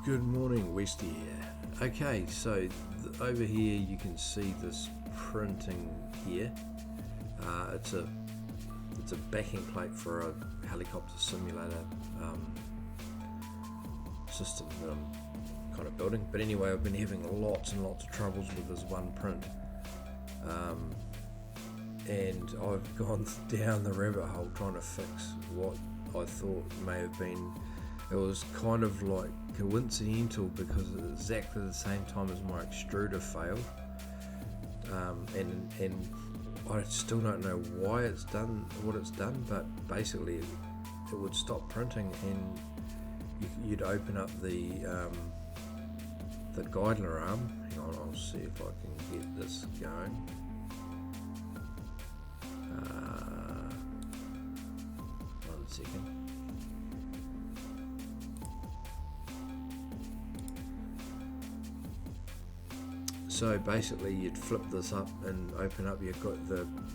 Good morning, Westy here. Okay, so over here you can see this printing here. It's a backing plate for a helicopter simulator system that I'm kind of building. But anyway, I've been having lots and lots of troubles with this one print, and I've gone down the rabbit hole trying to fix what I thought may have been. It was kind of like coincidental because at exactly the same time as my extruder failed, and I still don't know why it's done what it's done, but basically it would stop printing and you'd open up the guidler arm. Hang on, I'll see if I can get this going. One second. So basically you'd flip this up and open up the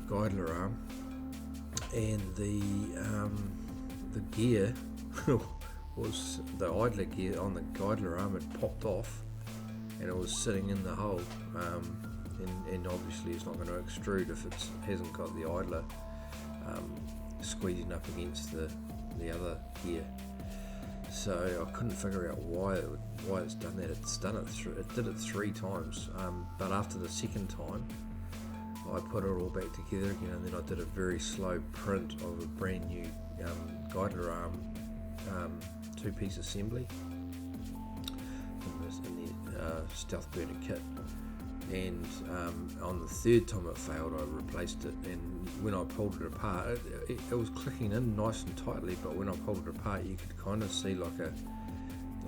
guidler arm, and the gear was the idler gear on the guidler arm had popped off and it was sitting in the hole, and obviously it's not going to extrude if it hasn't got the idler squeezing up against the other gear. So I couldn't figure out why it's done that. It did it 3 times, but after the second time I put it all back together again, and then I did a very slow print of a brand new guidler arm 2-piece assembly in the Stealth Burner kit. And on the 3rd time it failed, I replaced it, and when I pulled it apart, it was clicking in nice and tightly, but when I pulled it apart you could kind of see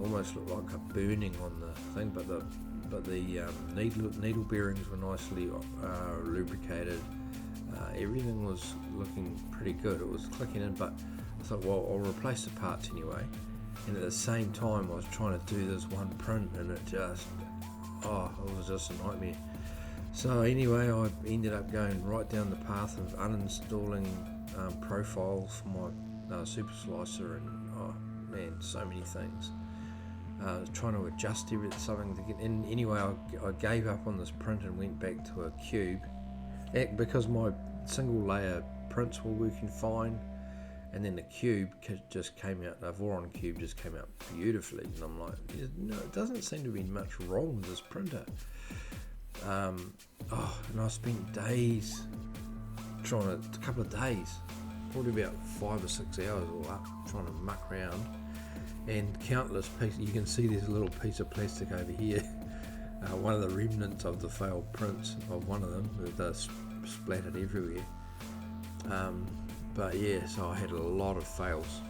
almost looked like a burning on the thing, but the needle bearings were nicely lubricated. Everything was looking pretty good. It was clicking in, but I thought, well, I'll replace the parts anyway. And at the same time I was trying to do this one print, and it was just a nightmare. So anyway, I ended up going right down the path of uninstalling profiles for my super slicer, and so many things. Trying to adjust something to get in. Anyway, I gave up on this print and went back to a cube, because my single layer prints were working fine, and then the cube just came out, the Voron cube just came out beautifully, and I'm like, no, it doesn't seem to be much wrong with this printer. And I spent days a couple of days, probably about 5 or 6 hours all up, trying to muck around, and countless pieces. You can see there's a little piece of plastic over here, one of the remnants of the failed prints of one of them that splattered everywhere. But yeah, so I had a lot of fails.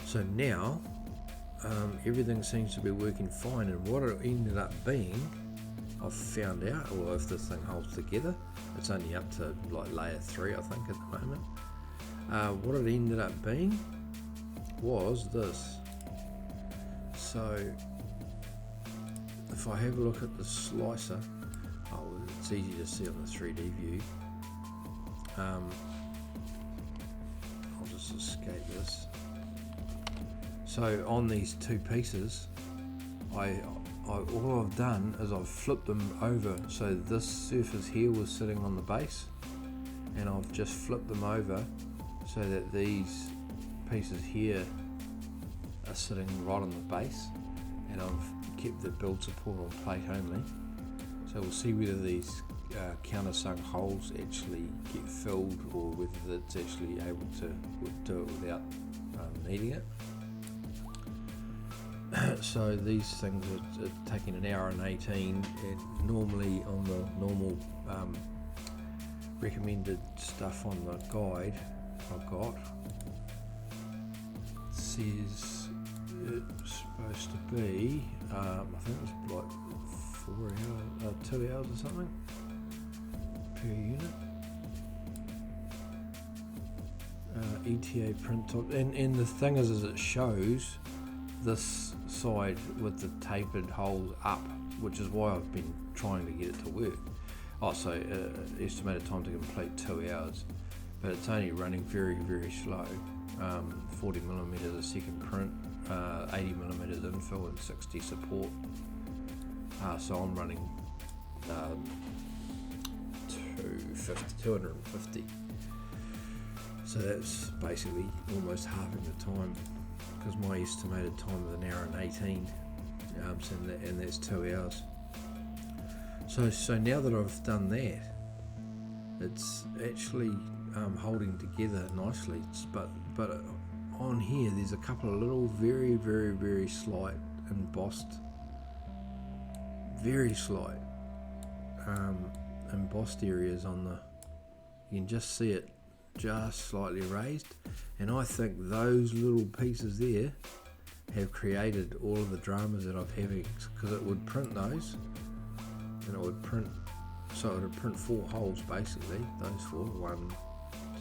So now everything seems to be working fine, and what it ended up being, I've found out, well, if this thing holds together, it's only up to like layer 3 I think at the moment. What it ended up being was this. So if I have a look at the slicer, it's easy to see on the 3D view. I'll just escape this. So on these 2 pieces, all I've done is I've flipped them over, so this surface here was sitting on the base, and I've just flipped them over so that these pieces here are sitting right on the base, and I've kept the build support on plate only. So we'll see whether these countersunk holes actually get filled, or whether it's actually able to do it without needing it. So these things are taking 1 hour and 18, and normally on the normal recommended stuff on the guide I've got, it says it's supposed to be I think it's like 2 hours or something per unit. ETA print top, and the thing is it shows this side with the tapered holes up, which is why I've been trying to get it to work. Estimated time to complete 2 hours, but it's only running very, very slow. 40mm a second print, 80mm infill and 60 support. So I'm running 250. So that's basically almost halving the time, because my estimated time is 1 hour and 18, and that's 2 hours. So now that I've done that, it's actually holding together nicely. But on here there's a couple of little very slight embossed, very slight embossed areas on the. You can just see it just slightly raised, and I think those little pieces there have created all of the dramas that I'm having, because it would print those, and it would print, so it would print 4 holes basically, those 4, 1,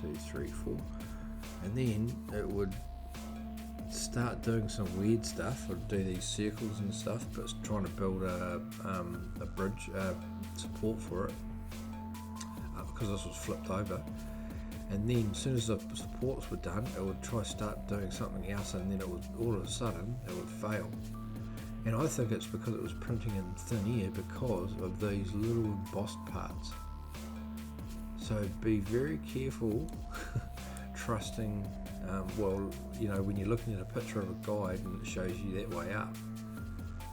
2, 3, 4, and then it would start doing some weird stuff. It would do these circles and stuff, but it's trying to build a bridge support for it, because this was flipped over. And then as soon as the supports were done, it would try to start doing something else, and then it would, all of a sudden it would fail. And I think it's because it was printing in thin air because of these little embossed parts. So be very careful trusting, well, you know, when you're looking at a picture of a guide and it shows you that way up,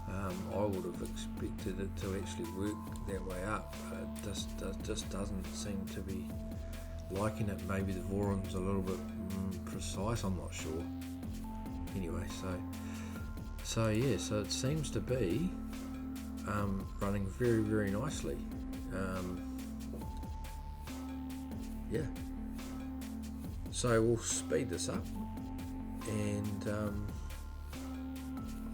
I would have expected it to actually work that way up, but it just doesn't seem to be liking it. Maybe the Voron's a little bit precise, I'm not sure. Anyway, so yeah, so it seems to be running very nicely. Yeah, so we'll speed this up, and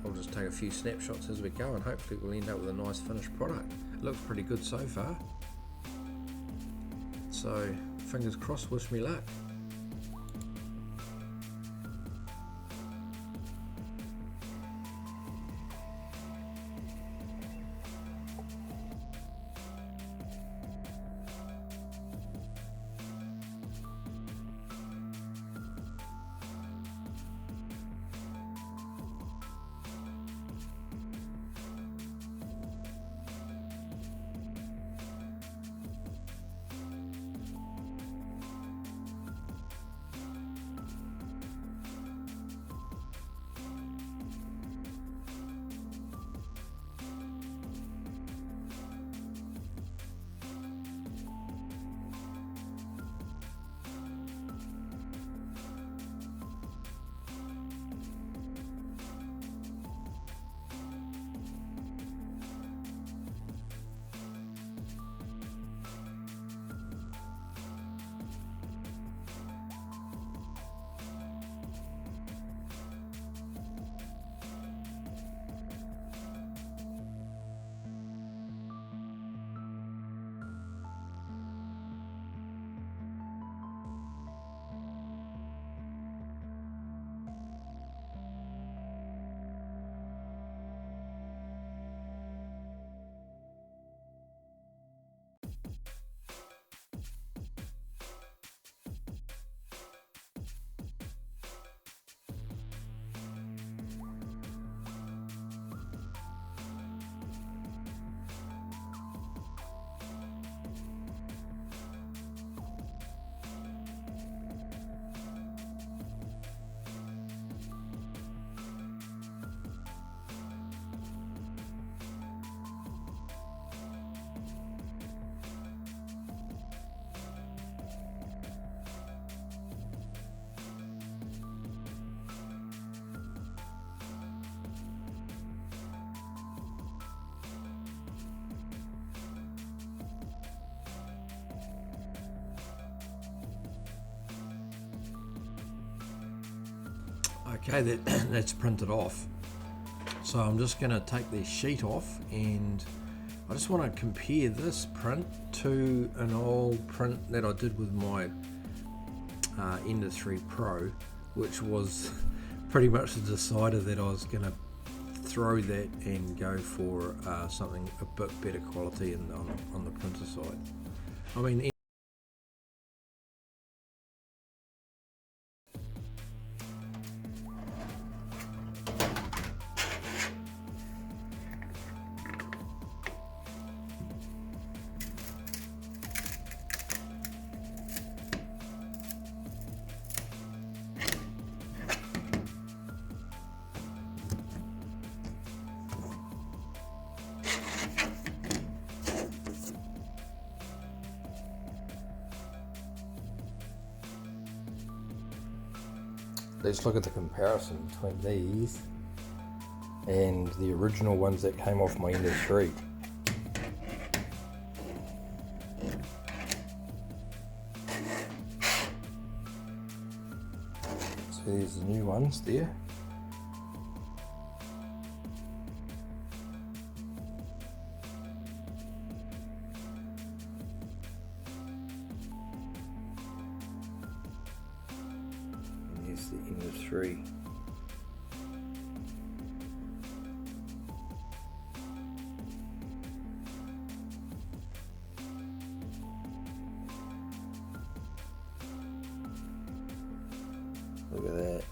I'll just take a few snapshots as we go, and hopefully we'll end up with a nice finished product. It looks pretty good so far, so fingers crossed, wish me luck. Okay, that's printed off. So I'm just going to take the sheet off, and I just want to compare this print to an old print that I did with my Ender 3 Pro, which was pretty much the decider that I was going to throw that and go for something a bit better quality on the printer side. I mean, let's look at the comparison between these and the original ones that came off my Ender 3. So there's the new ones there. And here's the Ender 3. Look at that.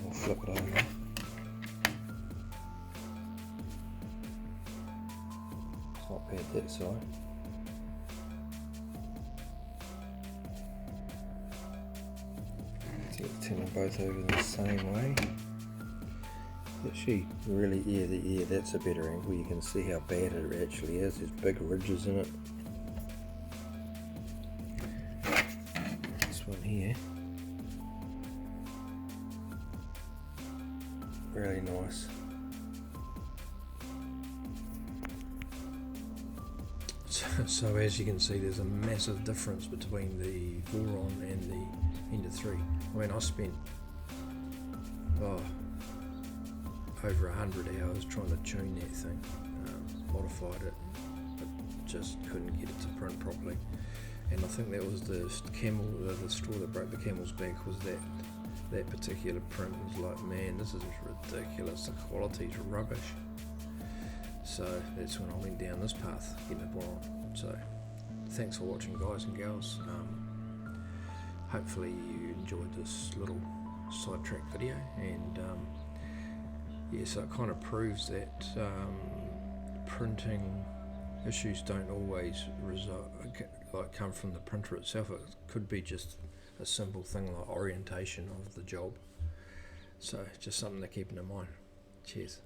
We'll flip it over. It's not bad that side. So turn them both over the same way. Actually, really, yeah, that's a better angle. You can see how bad it actually is. There's big ridges in it. This one here, really nice. So as you can see, there's a massive difference between the Voron and the Ender 3. I mean, I spent over 100 hours trying to tune that thing, modified it, but just couldn't get it to print properly. And I think that was the straw that broke the camel's back, was that particular print. Was like, man, this is ridiculous, the quality's rubbish. So that's when I went down this path, getting a Voron. So thanks for watching, guys and gals. Hopefully you enjoyed this little sidetrack video, and yeah, so it kind of proves that printing issues don't always come from the printer itself. It could be just a simple thing like orientation of the job. So just something to keep in mind. Cheers.